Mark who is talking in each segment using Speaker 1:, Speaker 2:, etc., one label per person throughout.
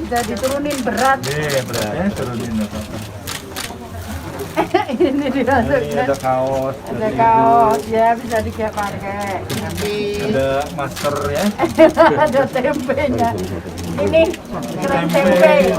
Speaker 1: Bisa diturunin berat.
Speaker 2: Beratnya turunin apa-apa.
Speaker 1: Ini dirasuk.
Speaker 2: Ini ada kaos.
Speaker 1: Ada kaos ya, bisa dipakai.
Speaker 2: Ada masker ya.
Speaker 1: Ada tempenya. Ini keren tempe.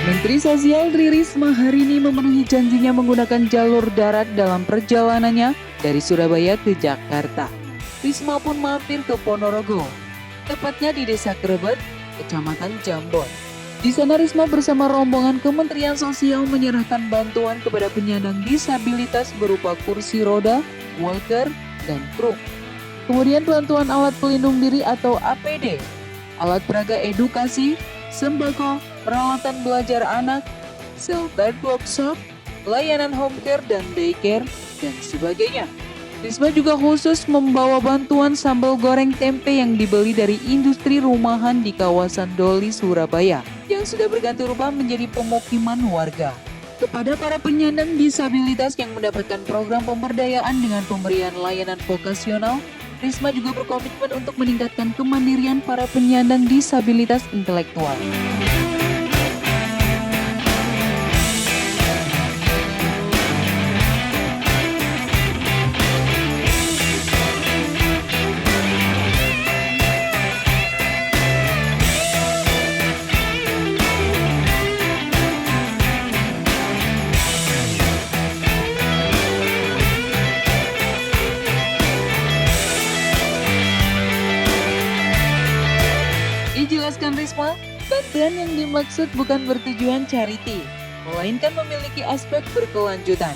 Speaker 3: Menteri Sosial Tri Risma hari ini memenuhi janjinya menggunakan jalur darat dalam perjalanannya dari Surabaya ke Jakarta. Risma pun mampir ke Ponorogo, tepatnya di Desa Krebet, Kecamatan Jambon. Di sana Risma bersama rombongan Kementerian Sosial menyerahkan bantuan kepada penyandang disabilitas berupa kursi roda, walker, dan kruk. Kemudian bantuan alat pelindung diri atau APD, alat peraga edukasi, sembako, peralatan belajar anak, self-taught workshop, layanan home care dan daycare, dan sebagainya. Risma juga khusus membawa bantuan sambal goreng tempe yang dibeli dari industri rumahan di kawasan Doli, Surabaya, yang sudah berganti rupa menjadi pemukiman warga. Kepada para penyandang disabilitas yang mendapatkan program pemberdayaan dengan pemberian layanan vokasional, Risma juga berkomitmen untuk meningkatkan kemandirian para penyandang disabilitas intelektual. Dijelaskan Risma, bantuan yang dimaksud bukan bertujuan charity, melainkan memiliki aspek berkelanjutan.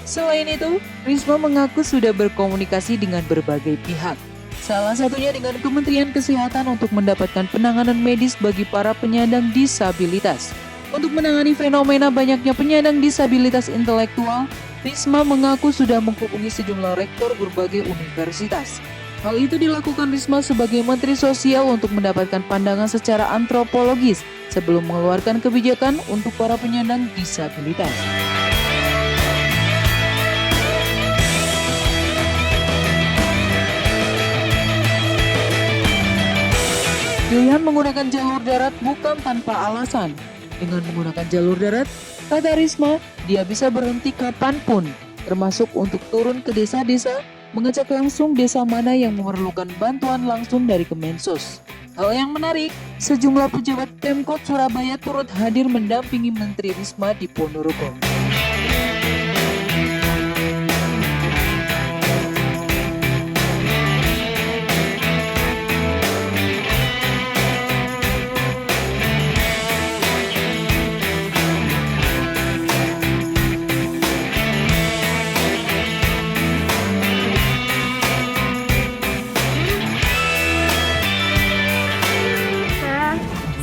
Speaker 3: Selain itu, Risma mengaku sudah berkomunikasi dengan berbagai pihak, salah satunya dengan Kementerian Kesehatan untuk mendapatkan penanganan medis bagi para penyandang disabilitas. Untuk menangani fenomena banyaknya penyandang disabilitas intelektual, Risma mengaku sudah menghubungi sejumlah rektor berbagai universitas. Hal itu dilakukan Risma sebagai Menteri Sosial untuk mendapatkan pandangan secara antropologis sebelum mengeluarkan kebijakan untuk para penyandang disabilitas. Pilihan menggunakan jalur darat bukan tanpa alasan. Dengan menggunakan jalur darat, kata Risma, dia bisa berhenti kapanpun, termasuk untuk turun ke desa-desa, mengecek langsung desa mana yang memerlukan bantuan langsung dari Kemensos. Hal yang menarik, sejumlah pejabat Pemkot Surabaya turut hadir mendampingi Menteri Risma di Ponorogo.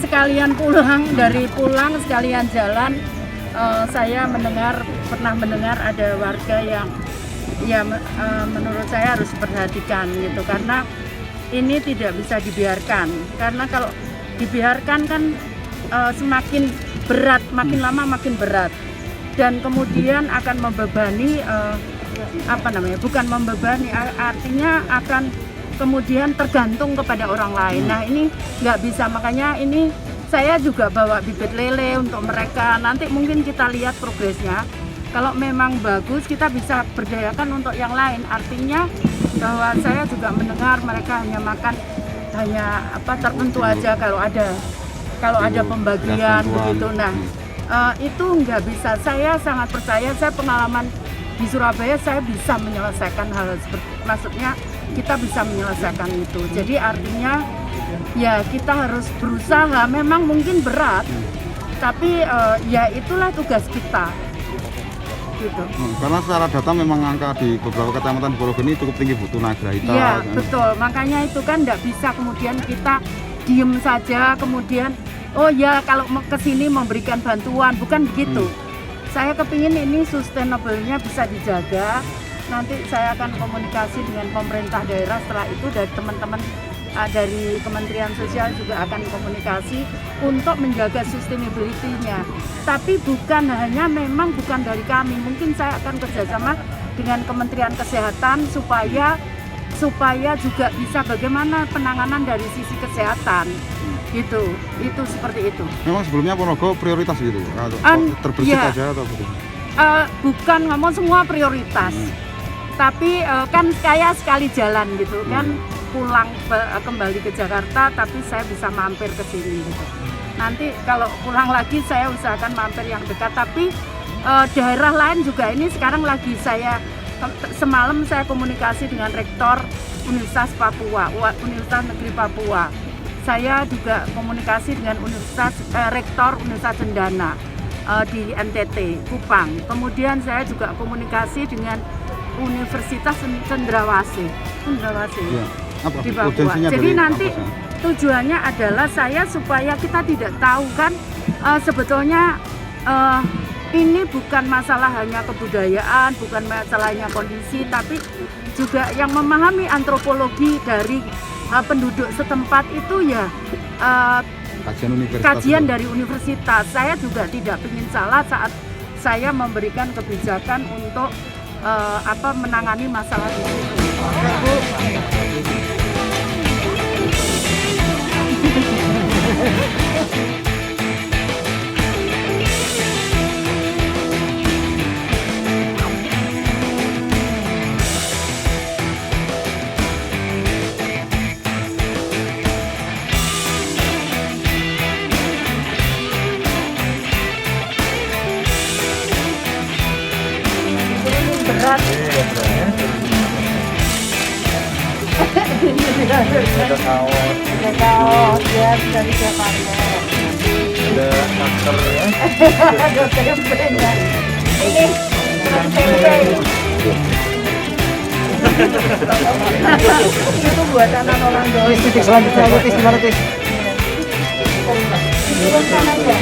Speaker 1: Sekalian pulang sekalian jalan, saya pernah mendengar ada warga yang menurut saya harus diperhatikan gitu, karena ini tidak bisa dibiarkan, karena kalau dibiarkan kan semakin berat, makin lama makin berat, dan kemudian akan membebani bukan membebani, artinya akan kemudian tergantung kepada orang lain. Nah ini nggak bisa, makanya ini saya juga bawa bibit lele untuk mereka. Nanti mungkin kita lihat progresnya. Kalau memang bagus, kita bisa berdayakan untuk yang lain. Artinya bahwa saya juga mendengar mereka hanya makan tertentu aja kalau ada pembagian begitu. Nah itu nggak bisa. Saya sangat percaya, saya pengalaman di Surabaya, saya bisa menyelesaikan hal seperti, maksudnya kita bisa menyelesaikan itu. Jadi artinya ya kita harus berusaha, memang mungkin berat, tapi ya itulah tugas kita. gitu.
Speaker 4: Karena secara data memang angka di beberapa kecamatan Ponorogo ini cukup tinggi, Bu, tunagrahita.
Speaker 1: Iya,
Speaker 4: kan.
Speaker 1: betul. Makanya itu kan nggak bisa kemudian kita diem saja, kemudian oh ya kalau ke sini memberikan bantuan, bukan begitu. Saya kepingin ini sustainable-nya bisa dijaga. Nanti saya akan komunikasi dengan pemerintah daerah, setelah itu dari teman-teman dari Kementerian Sosial juga akan komunikasi untuk menjaga sustainability-nya. Tapi bukan hanya memang bukan dari kami, mungkin saya akan kerjasama dengan Kementerian Kesehatan supaya juga bisa bagaimana penanganan dari sisi kesehatan. Gitu, itu seperti itu.
Speaker 4: Memang sebelumnya Ponorogo prioritas gitu, terbersih
Speaker 1: iya.
Speaker 4: aja atau begitu?
Speaker 1: Bukan ngomong semua prioritas, tapi kan kayak sekali jalan gitu kan, pulang kembali ke Jakarta, tapi saya bisa mampir ke sini gitu. Nanti kalau pulang lagi saya usahakan mampir yang dekat, tapi daerah lain juga ini sekarang lagi semalam saya komunikasi dengan Rektor Universitas Universitas Negeri Papua. Saya juga komunikasi dengan Rektor Universitas Cendana di NTT, Kupang. Kemudian saya juga komunikasi dengan Universitas Cendrawasih
Speaker 4: Ya. Apa
Speaker 1: di Papua. Jadi nanti tujuannya adalah supaya kita tidak tahu kan sebetulnya ini bukan masalah hanya kebudayaan, bukan masalahnya kondisi, tapi juga yang memahami antropologi dari penduduk setempat itu ya kajian dari universitas. Saya juga tidak ingin salah saat saya memberikan kebijakan untuk menangani masalah di situ. Bu. Berat.
Speaker 2: Ada kaos,
Speaker 1: Ada kaos ya, dari Jakarta.
Speaker 2: ada masker ya.
Speaker 1: Ada tempe ya. Ini tempe. Itu buatan orang Jawa.
Speaker 5: Titik selanjutnya, Tis, gimana Tis?
Speaker 1: Itu kan aja.